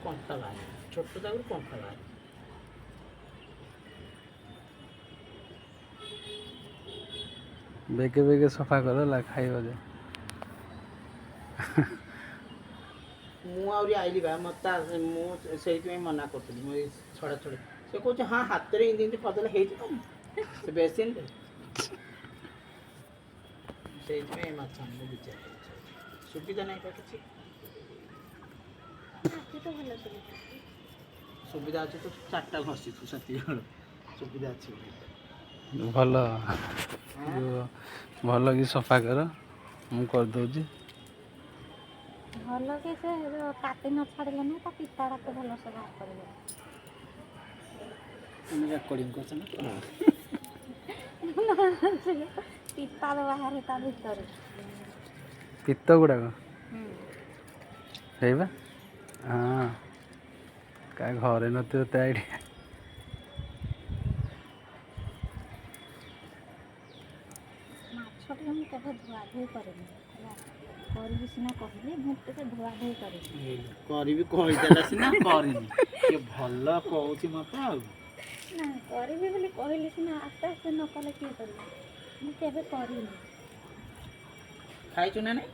କଣ୍ଟା ବାହାରେ ଛୋଟ ଦାଗରୁ କଣ୍ଟା ବାହାରେ। ବେଗେ ବେଗେ ସଫା କର ହେଲା ଖାଇବ ଯେ। ମୁଁ ଆହୁରି ଆଇଲି ବା ମୋତେ ମୁଁ ସେଇଥିପାଇଁ ମନା କରୁଥିଲି ମୁଁ ଏଇ ଛଡ଼ା ଛଡ଼ି ସେ କହୁଛି ହଁ ହାତରେ ଏମିତି ଏମିତି କରିଦେଲେ ହେଇଯିବ ସେ ବେସିନରେ ସେଇଥିପାଇଁ ଏ ମାଛ ଆଣିଲେ ବିଚାର କରୁଛି ସୁବିଧା ନାହିଁ ତ କିଛି ସୁବିଧା ଅଛି ତ 4ଟା ଘଷିଛୁ ସେତିକି ସୁବିଧା ଅଛି ଭଲ ଭଲ କି ସଫା କର ମୁଁ କରିଦେଉଛି। ଭଲ କି ସେ କାଟି ନ ଛାଡ଼ିଲେ ନା ତା ପିତାଟାକୁ ଭଲସେ ବାହାର କରିବ। ଆମେ ରେକର୍ଡିଂ କରୁଛ ନା ପିତା ବାହାରେ ତା ଭିତରେ ପିତ୍ତ ଗୁଡ଼ାକ ହେଇବା ହଁ କାହିଁ ଘରେ ନଥିବ ତା ଆଇଡ଼ିଆ। ମାଛଟିକୁ ମୁଁ କେବେ ଧୁଆଧୁଇ କରିନି ହେଲା କରିବି ସିନା କହିଲି ମୁଁ ଟିକେ ଧୁଆଧୁଇ କରିବି କରିବି କହିଦେଲା ସିନା କରିନି ସେ ଭଲ କହୁଛି ମୋତେ ଆଉ ନା କରିବି ବୋଲି କହିଲି ସିନା ଆସ୍ତେ ଆସ୍ତେ ନ କଲେ କିଏ କରିବ ମୁଁ କେବେ କରିନି। ଖାଇଛୁ ନା ନାଇଁ?